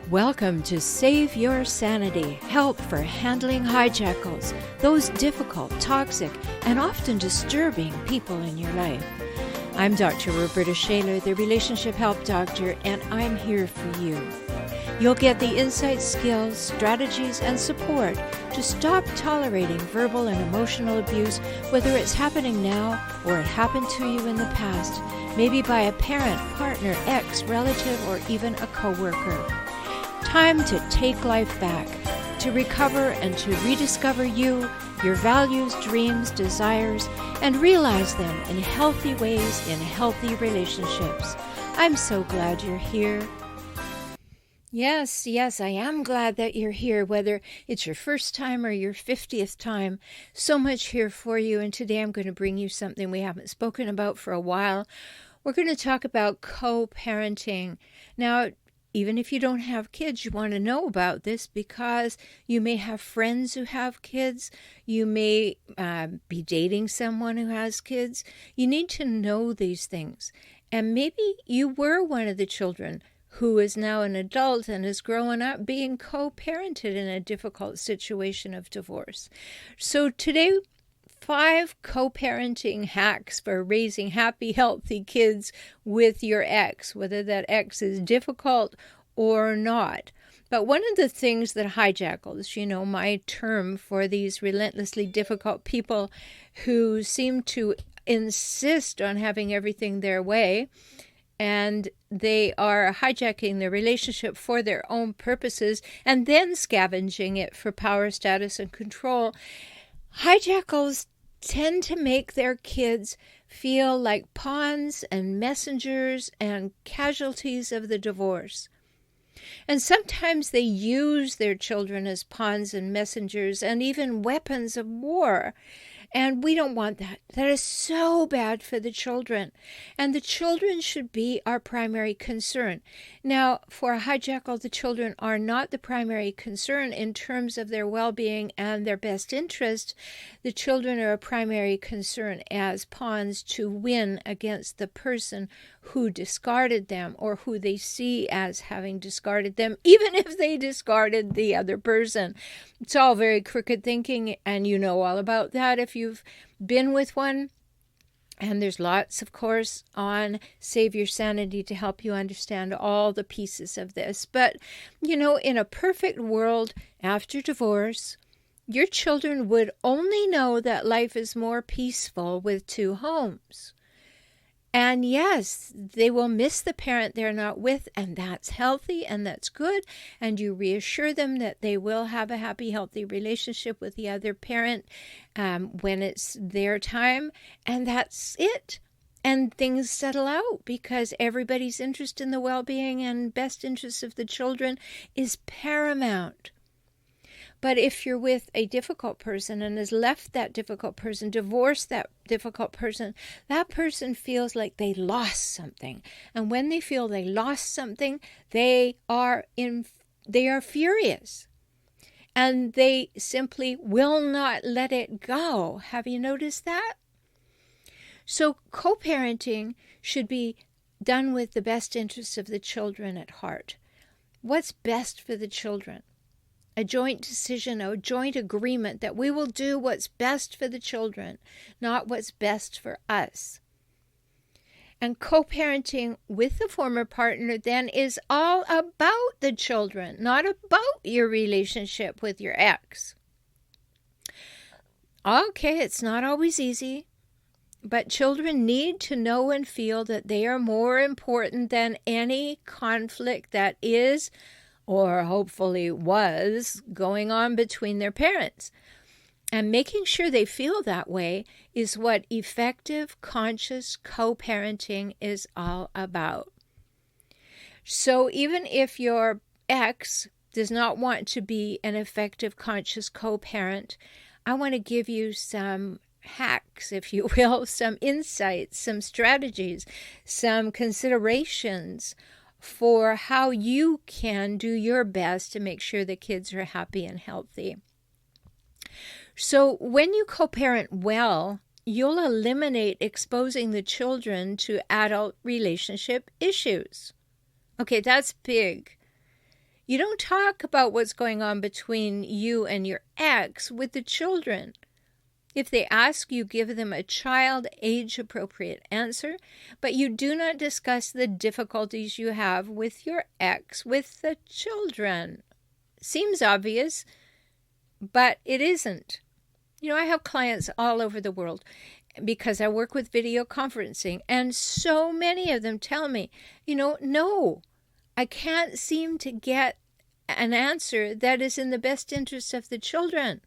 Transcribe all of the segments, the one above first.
Welcome to Save Your Sanity, help for handling hijackals, those difficult, toxic, and often disturbing people in your life. I'm Dr. Rhoberta Shaler, the Relationship Help Doctor, and I'm here for you. You'll get the insights, skills, strategies, and support to stop tolerating verbal and emotional abuse, whether it's happening now or it happened to you in the past, maybe by a parent, partner, ex, relative, or even a coworker. Time to take life back, to recover and to rediscover you, your values, dreams, desires, and realize them in healthy ways in healthy relationships. I'm so glad you're here. Yes, I am glad that you're here, whether it's your first time or your 50th time. So much here for you, and today I'm going to bring you something we haven't spoken about for a while. We're going to talk about co-parenting. Now, even if you don't have kids, you want to know about this because you may have friends who have kids. You may be dating someone who has kids. You need to know these things. And maybe you were one of the children who is now an adult and is growing up being co-parented in a difficult situation of divorce. So today, 5 co-parenting hacks for raising happy, healthy kids with your ex, whether that ex is difficult or not. But one of the things that hijackals, my term for these relentlessly difficult people who seem to insist on having everything their way, and they are hijacking the relationship for their own purposes and then scavenging it for power, status, and control. Hijackals tend to make their kids feel like pawns and messengers and casualties of the divorce. And sometimes they use their children as pawns and messengers and even weapons of war. And we don't want that. That is so bad for the children. And the children should be our primary concern. Now, for a hijackal, the children are not the primary concern in terms of their well-being and their best interest. The children are a primary concern as pawns to win against the person who discarded them or who they see as having discarded them, even if they discarded the other person. It's all very crooked thinking, and you know all about that if you've been with one. And there's lots, of course, on Save Your Sanity to help you understand all the pieces of this. But, in a perfect world after divorce, your children would only know that life is more peaceful with 2 homes. And yes, they will miss the parent they're not with, and that's healthy and that's good. And you reassure them that they will have a happy, healthy relationship with the other parent when it's their time. And that's it. And things settle out because everybody's interest in the well-being and best interests of the children is paramount. But if you're with a difficult person and has left that difficult person, divorced that difficult person, that person feels like they lost something. And when they feel they lost something, they are furious. And they simply will not let it go. Have you noticed that? So co-parenting should be done with the best interests of the children at heart. What's best for the children? A joint decision, a joint agreement that we will do what's best for the children, not what's best for us. And co-parenting with the former partner then is all about the children, not about your relationship with your ex. Okay, it's not always easy, but children need to know and feel that they are more important than any conflict that is, or hopefully was, going on between their parents. And making sure they feel that way is what effective, conscious co-parenting is all about. So even if your ex does not want to be an effective, conscious co-parent, I want to give you some hacks, if you will, some insights, some strategies, some considerations for how you can do your best to make sure the kids are happy and healthy. So when you co-parent well, you'll eliminate exposing the children to adult relationship issues. Okay, that's big. You don't talk about what's going on between you and your ex with the children. If they ask, you give them a child age-appropriate answer, but you do not discuss the difficulties you have with your ex with the children. Seems obvious, but it isn't. I have clients all over the world because I work with video conferencing, and so many of them tell me, no, I can't seem to get an answer that is in the best interest of the children.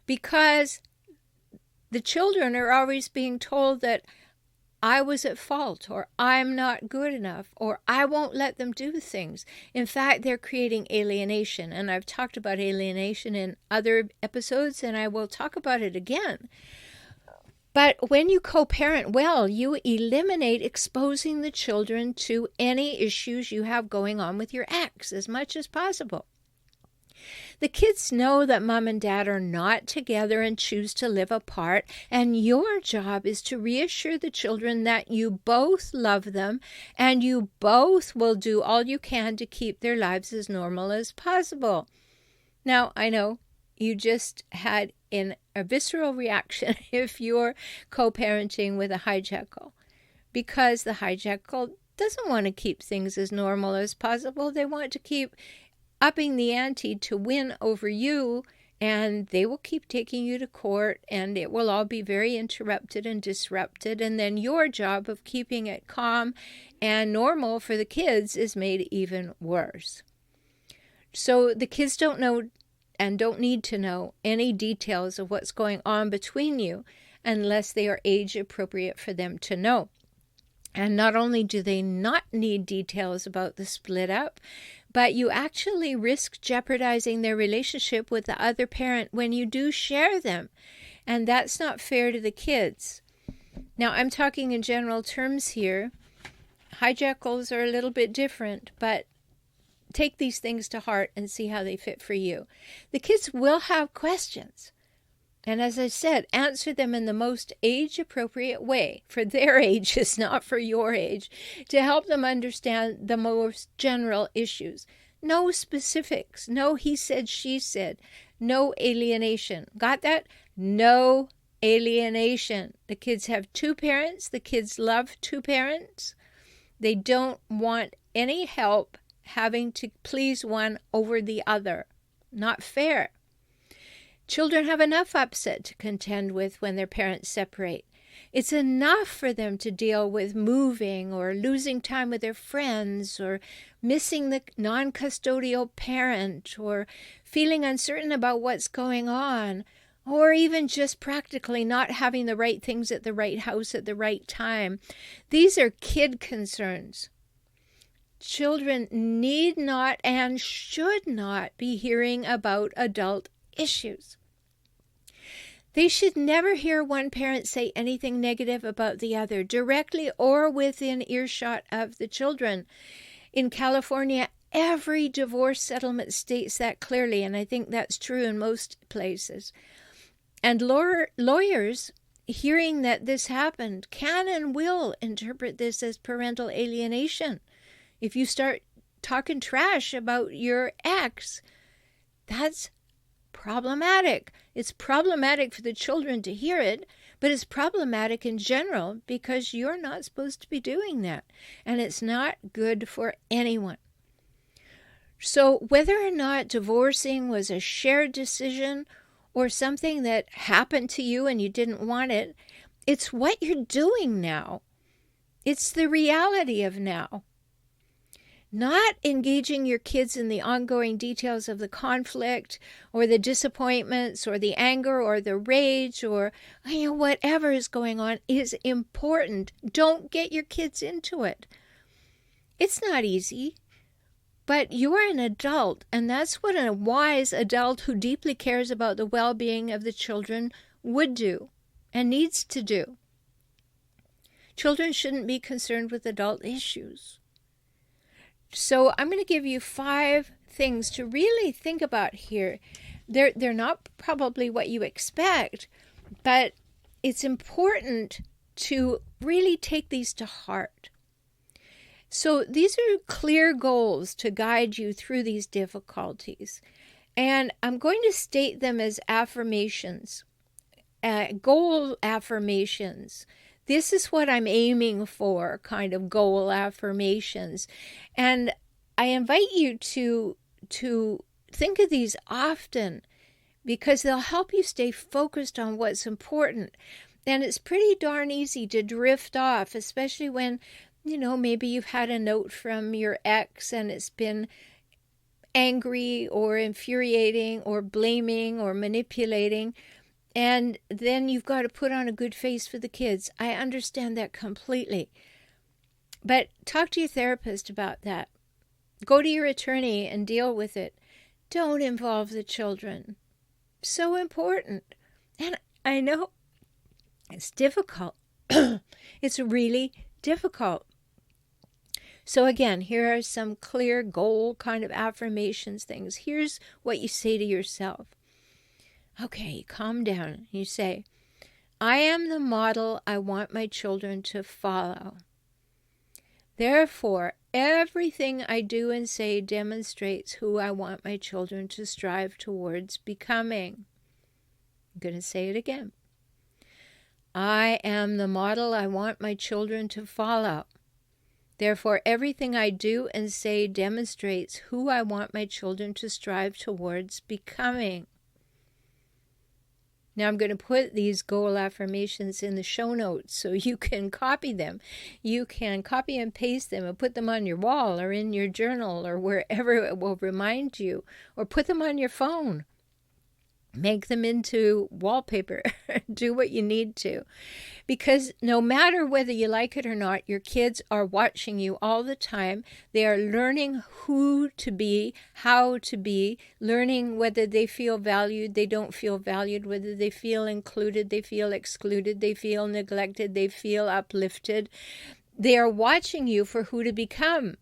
Because the children are always being told that I was at fault, or I'm not good enough, or I won't let them do things. In fact, they're creating alienation. And I've talked about alienation in other episodes, and I will talk about it again. But when you co-parent well, you eliminate exposing the children to any issues you have going on with your ex as much as possible. The kids know that mom and dad are not together and choose to live apart, and your job is to reassure the children that you both love them and you both will do all you can to keep their lives as normal as possible. Now, I know you just had a visceral reaction if you're co-parenting with a hijackal, because the hijackal doesn't want to keep things as normal as possible. They want to keep upping the ante to win over you, and they will keep taking you to court, and it will all be very interrupted and disrupted, and then your job of keeping it calm and normal for the kids is made even worse. So the kids don't know and don't need to know any details of what's going on between you unless they are age appropriate for them to know. And not only do they not need details about the split up, but you actually risk jeopardizing their relationship with the other parent when you do share them. And that's not fair to the kids. Now, I'm talking in general terms here. Hijackals are a little bit different, but take these things to heart and see how they fit for you. The kids will have questions. And as I said, answer them in the most age-appropriate way, for their ages, not for your age, to help them understand the most general issues. No specifics, no he said, she said, no alienation. Got that? No alienation. The kids have two parents. The kids love two parents. They don't want any help having to please one over the other. Not fair. Children have enough upset to contend with when their parents separate. It's enough for them to deal with moving or losing time with their friends or missing the non-custodial parent or feeling uncertain about what's going on or even just practically not having the right things at the right house at the right time. These are kid concerns. Children need not and should not be hearing about adult issues. They should never hear one parent say anything negative about the other, directly or within earshot of the children. In California, every divorce settlement states that clearly, and I think that's true in most places. And lawyers, hearing that this happened, can and will interpret this as parental alienation. If you start talking trash about your ex, that's problematic. It's problematic for the children to hear it, but it's problematic in general because you're not supposed to be doing that, and it's not good for anyone. So whether or not divorcing was a shared decision or something that happened to you and you didn't want it, it's what you're doing now. It's the reality of now. Not engaging your kids in the ongoing details of the conflict or the disappointments or the anger or the rage or whatever is going on is important. Don't get your kids into it. It's not easy, but you're an adult, and that's what a wise adult who deeply cares about the well-being of the children would do and needs to do. Children shouldn't be concerned with adult issues. So I'm going to give you 5 things to really think about here. They're not probably what you expect, but it's important to really take these to heart. So these are clear goals to guide you through these difficulties. And I'm going to state them as affirmations, goal affirmations. This is what I'm aiming for, kind of goal affirmations. And I invite you to think of these often, because they'll help you stay focused on what's important. And it's pretty darn easy to drift off, especially when, maybe you've had a note from your ex and it's been angry or infuriating or blaming or manipulating. And then you've got to put on a good face for the kids. I understand that completely. But talk to your therapist about that. Go to your attorney and deal with it. Don't involve the children. So important. And I know it's difficult. It's really difficult. So again, here are some clear goal kind of affirmations things. Here's what you say to yourself. Okay, calm down. You say, I am the model I want my children to follow. Therefore, everything I do and say demonstrates who I want my children to strive towards becoming. I'm going to say it again. I am the model I want my children to follow. Therefore, everything I do and say demonstrates who I want my children to strive towards becoming. Now I'm going to put these goal affirmations in the show notes so you can copy them. You can copy and paste them and put them on your wall or in your journal or wherever it will remind you, or put them on your phone. Make them into wallpaper. Do what you need to. Because no matter whether you like it or not, your kids are watching you all the time. They are learning who to be, how to be, learning whether they feel valued, they don't feel valued, whether they feel included, they feel excluded, they feel neglected, they feel uplifted. They are watching you for who to become.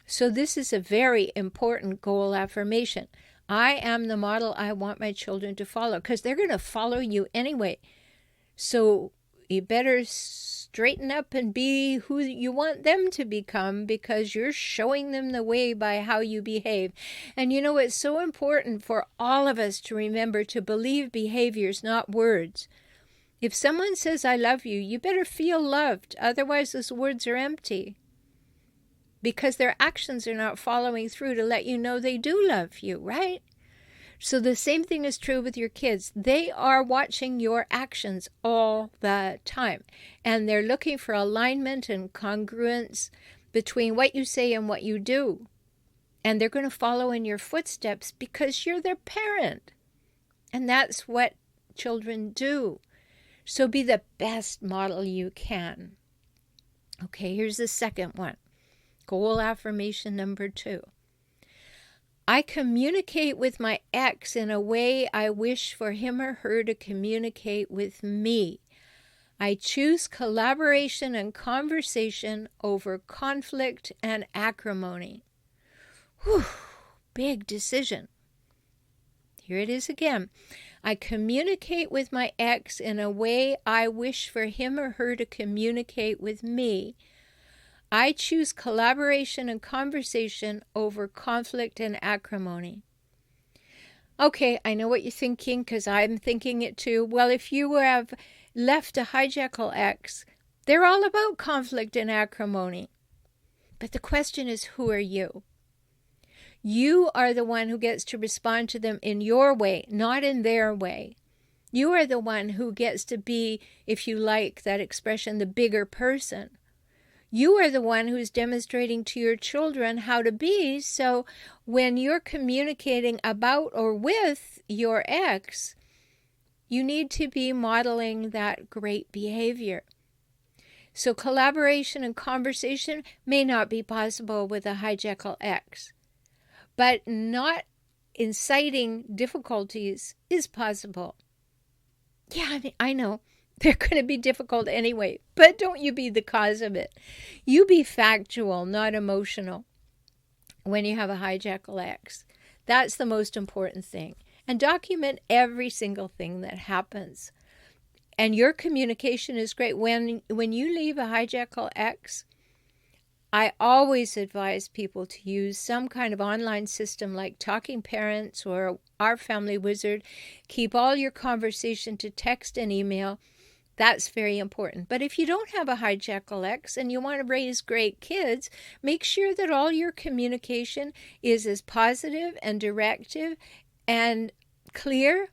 So this is a very important goal affirmation. I am the model I want my children to follow, because they're going to follow you anyway. So you better straighten up and be who you want them to become, because you're showing them the way by how you behave. And it's so important for all of us to remember to believe behaviors, not words. If someone says, I love you, you better feel loved. Otherwise, those words are empty. Because their actions are not following through to let you know they do love you, right? So the same thing is true with your kids. They are watching your actions all the time. And they're looking for alignment and congruence between what you say and what you do. And they're going to follow in your footsteps because you're their parent. And that's what children do. So be the best model you can. Okay, here's the second one. Goal affirmation number 2. I communicate with my ex in a way I wish for him or her to communicate with me. I choose collaboration and conversation over conflict and acrimony. Whew, big decision. Here it is again. I communicate with my ex in a way I wish for him or her to communicate with me. I choose collaboration and conversation over conflict and acrimony. Okay, I know what you're thinking, because I'm thinking it too. Well, if you have left a hijackal ex, they're all about conflict and acrimony. But the question is, who are you? You are the one who gets to respond to them in your way, not in their way. You are the one who gets to be, if you like that expression, the bigger person. You are the one who's demonstrating to your children how to be, so when you're communicating about or with your ex, you need to be modeling that great behavior. So collaboration and conversation may not be possible with a hijackal ex, but not inciting difficulties is possible. Yeah, I know. They're going to be difficult anyway, but don't you be the cause of it. You be factual, not emotional, when you have a hijackal ex. That's the most important thing. And document every single thing that happens. And your communication is great. When you leave a hijackal ex, I always advise people to use some kind of online system like Talking Parents or Our Family Wizard. Keep all your conversation to text and email. That's very important. But if you don't have a Hijackal X and you want to raise great kids, make sure that all your communication is as positive and directive and clear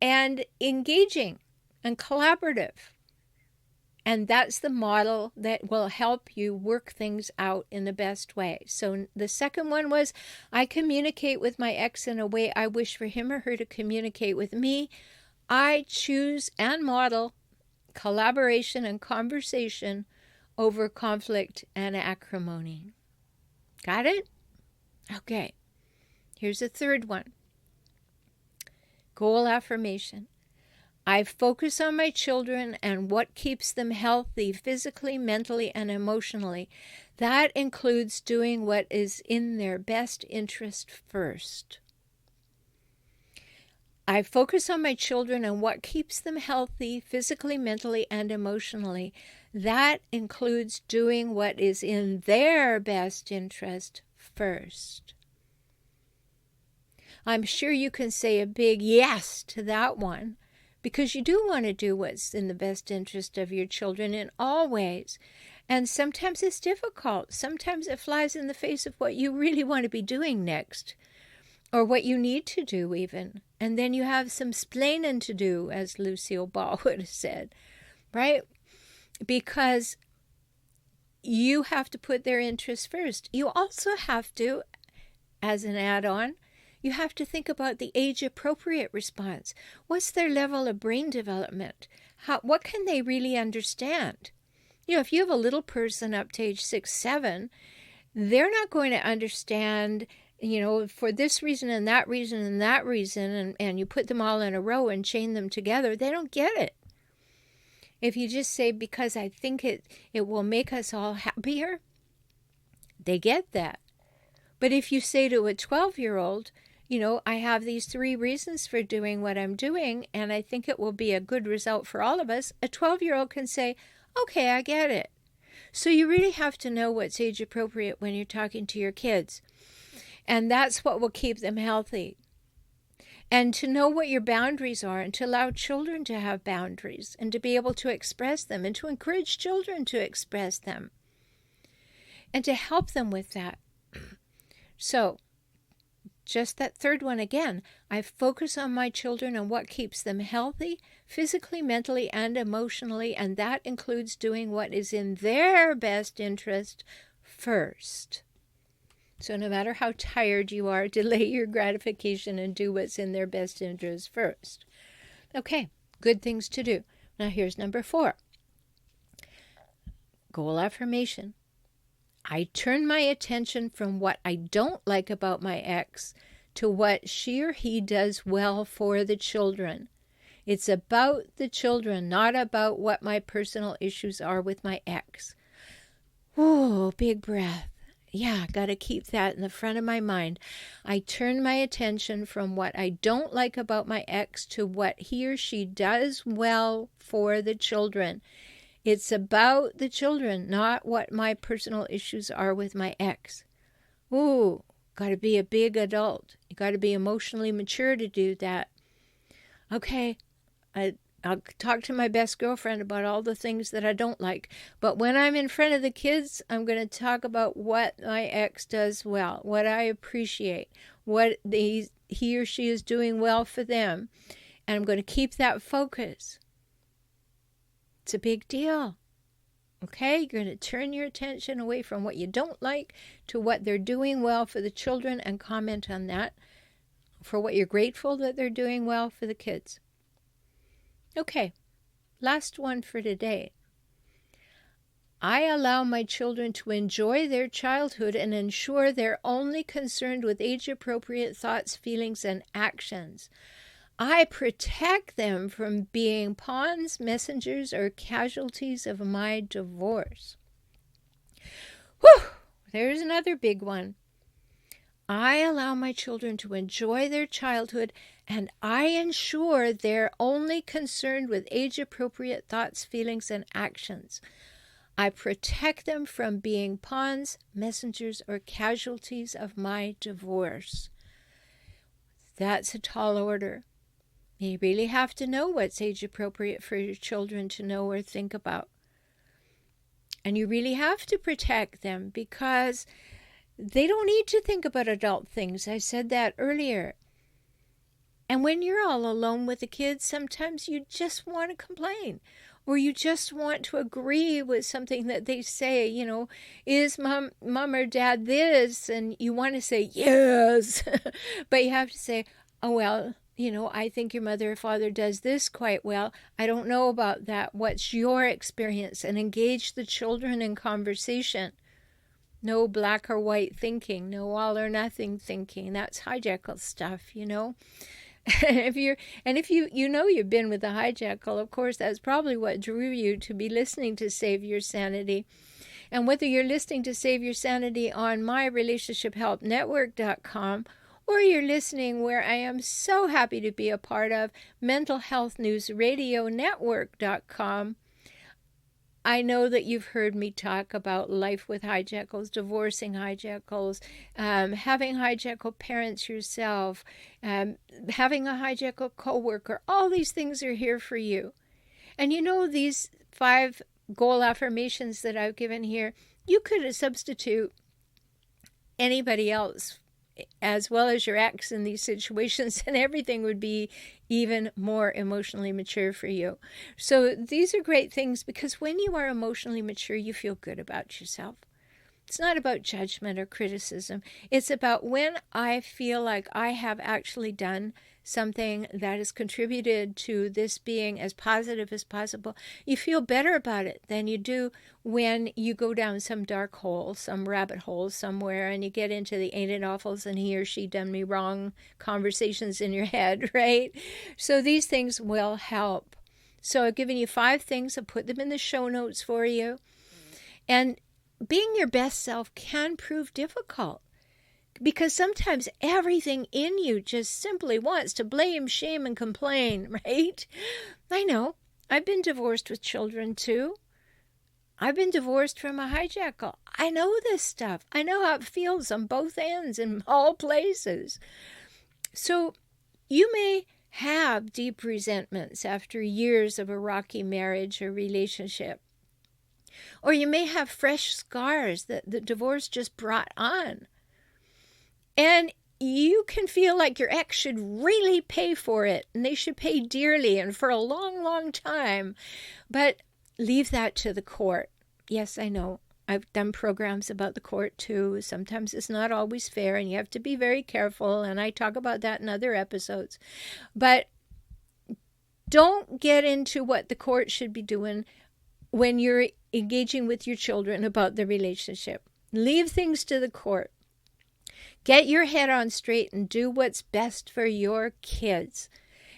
and engaging and collaborative. And that's the model that will help you work things out in the best way. So the second one was, I communicate with my ex in a way I wish for him or her to communicate with me. I choose and model collaboration and conversation over conflict and acrimony. Got it? Okay. Here's a third one. Goal affirmation. I focus on my children and what keeps them healthy physically, mentally, and emotionally. That includes doing what is in their best interest first. I focus on my children and what keeps them healthy physically, mentally, and emotionally. That includes doing what is in their best interest first. I'm sure you can say a big yes to that one, because you do want to do what's in the best interest of your children in all ways. And sometimes it's difficult. Sometimes it flies in the face of what you really want to be doing next, or what you need to do even. And then you have some splaining to do, as Lucille Ball would have said, right? Because you have to put their interests first. You also have to, as an add-on, you have to think about the age-appropriate response. What's their level of brain development? What can they really understand? You know, if you have a little person up to age 6, 7, they're not going to understand, for this reason and that reason and that reason, and you put them all in a row and chain them together, they don't get it. If you just say, because I think it will make us all happier, they get that. But if you say to a 12-year-old, I have these 3 reasons for doing what I'm doing, and I think it will be a good result for all of us, a 12-year-old can say, okay, I get it. So you really have to know what's age appropriate when you're talking to your kids. And that's what will keep them healthy. And to know what your boundaries are, and to allow children to have boundaries and to be able to express them and to encourage children to express them and to help them with that. So, just that third one again, I focus on my children and what keeps them healthy, physically, mentally, and emotionally, and that includes doing what is in their best interest first. So no matter how tired you are, delay your gratification and do what's in their best interest first. Okay, good things to do. Now here's number 4. Goal affirmation. I turn my attention from what I don't like about my ex to what she or he does well for the children. It's about the children, not about what my personal issues are with my ex. Oh, big breath. Yeah, got to keep that in the front of my mind. I turn my attention from what I don't like about my ex to what he or she does well for the children. It's about the children, not what my personal issues are with my ex. Ooh, got to be a big adult. You got to be emotionally mature to do that. Okay, I'll talk to my best girlfriend about all the things that I don't like. But when I'm in front of the kids, I'm going to talk about what my ex does well, what I appreciate, what he or she is doing well for them. And I'm going to keep that focus. It's a big deal. Okay, you're going to turn your attention away from what you don't like to what they're doing well for the children and comment on that, for what you're grateful that they're doing well for the kids. Okay, last one for today. I allow my children to enjoy their childhood and ensure they're only concerned with age-appropriate thoughts, feelings, and actions. I protect them from being pawns, messengers, or casualties of my divorce. Whew! There's another big one. I allow my children to enjoy their childhood, and I ensure they're only concerned with age-appropriate thoughts, feelings, and actions. I protect them from being pawns, messengers, or casualties of my divorce. That's a tall order. You really have to know what's age appropriate for your children to know or think about. And you really have to protect them because they don't need to think about adult things. I said that earlier. And when you're all alone with the kids, sometimes you just want to complain. Or you just want to agree with something that they say, is mom or dad this? And you want to say yes. But you have to say, oh, well, I think your mother or father does this quite well. I don't know about that. What's your experience? And engage the children in conversation. No black or white thinking. No all or nothing thinking. That's hijackal stuff, And if you've been with a hijackal, of course, that's probably what drew you to be listening to Save Your Sanity. And whether you're listening to Save Your Sanity on myrelationshiphelpnetwork.com or you're listening where I am so happy to be a part of, mentalhealthnewsradionetwork.com, I know that you've heard me talk about life with hijackals, divorcing hijackals, having hijackal parents yourself, having a hijackal coworker. All these things are here for you. And these 5 goal affirmations that I've given here, you could substitute anybody else as well as your ex in these situations, and everything would be even more emotionally mature for you. So these are great things because when you are emotionally mature, you feel good about yourself. It's not about judgment or criticism. It's about when I feel like I have actually done something that has contributed to this being as positive as possible. You feel better about it than you do when you go down some dark hole, some rabbit hole somewhere, and you get into the ain't it awfuls and he or she done me wrong conversations in your head, right? So these things will help. So I've given you 5 things. I'll put them in the show notes for you. And being your best self can prove difficult because sometimes everything in you just simply wants to blame, shame, and complain, right? I know. I've been divorced with children too. I've been divorced from a hijackal. I know this stuff. I know how it feels on both ends in all places. So you may have deep resentments after years of a rocky marriage or relationship. Or you may have fresh scars that the divorce just brought on. And you can feel like your ex should really pay for it, and they should pay dearly and for a long, long time. But leave that to the court. Yes, I know. I've done programs about the court too. Sometimes it's not always fair, and you have to be very careful, and I talk about that in other episodes. But don't get into what the court should be doing when you're engaging with your children about the relationship. Leave things to the court. Get your head on straight and do what's best for your kids.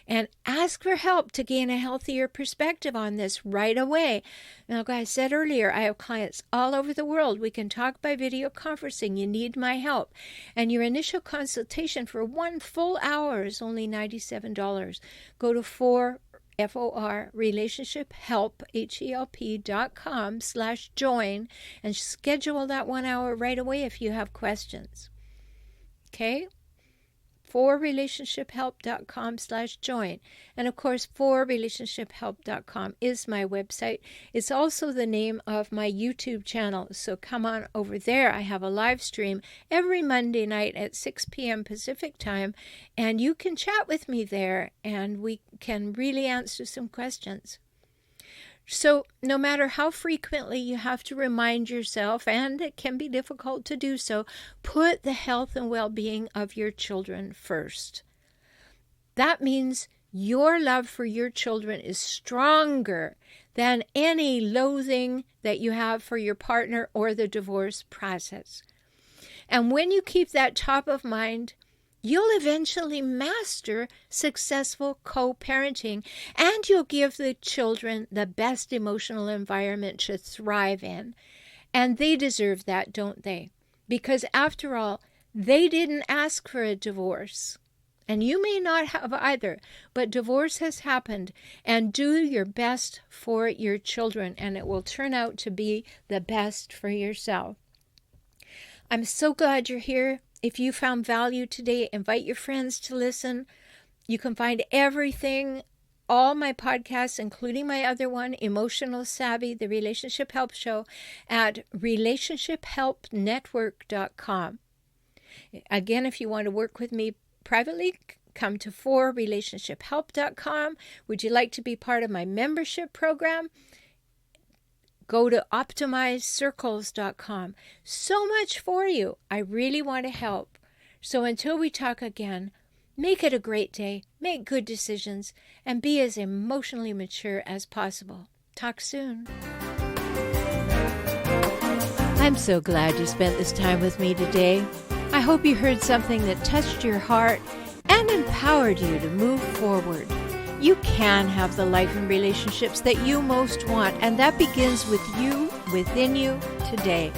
And ask for help to gain a healthier perspective on this right away. Now, like I said earlier, I have clients all over the world. We can talk by video conferencing. You need my help. And your initial consultation for 1 full hour is only $97. Go to relationshiphelp.com/join and schedule that 1 hour right away if you have questions. Okay? relationshiphelp.com/join. And of course, relationshiphelp.com is my website. It's also the name of my YouTube channel. So come on over there. I have a live stream every Monday night at 6 p.m. Pacific time. And you can chat with me there and we can really answer some questions. So no matter how frequently you have to remind yourself, and it can be difficult to do so, put the health and well-being of your children first. That means your love for your children is stronger than any loathing that you have for your partner or the divorce process. And when you keep that top of mind, you'll eventually master successful co-parenting, and you'll give the children the best emotional environment to thrive in. And they deserve that, don't they? Because after all, they didn't ask for a divorce. And you may not have either, but divorce has happened, and do your best for your children, and it will turn out to be the best for yourself. I'm so glad you're here. If you found value today, invite your friends to listen. You can find everything, all my podcasts, including my other one, Emotional Savvy, the Relationship Help Show, at relationshiphelpnetwork.com. Again, if you want to work with me privately, come to 4relationshiphelp.com. Would you like to be part of my membership program? Go to optimizecircles.com. So much for you. I really want to help. So until we talk again, make it a great day, make good decisions, and be as emotionally mature as possible. Talk soon. I'm so glad you spent this time with me today. I hope you heard something that touched your heart and empowered you to move forward. You can have the life and relationships that you most want, and that begins with you, within you, today.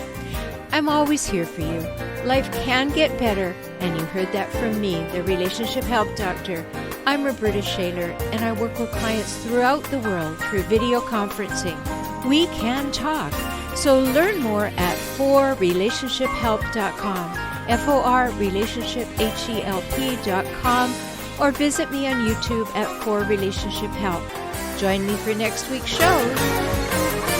I'm always here for you. Life can get better, and you heard that from me, the Relationship Help Doctor. I'm Rhoberta Shaler, and I work with clients throughout the world through video conferencing. We can talk. So learn more at 4relationshiphelp.com, forrelationshiphelp.com, or visit me on YouTube at 4Relationship Help. Join me for next week's show.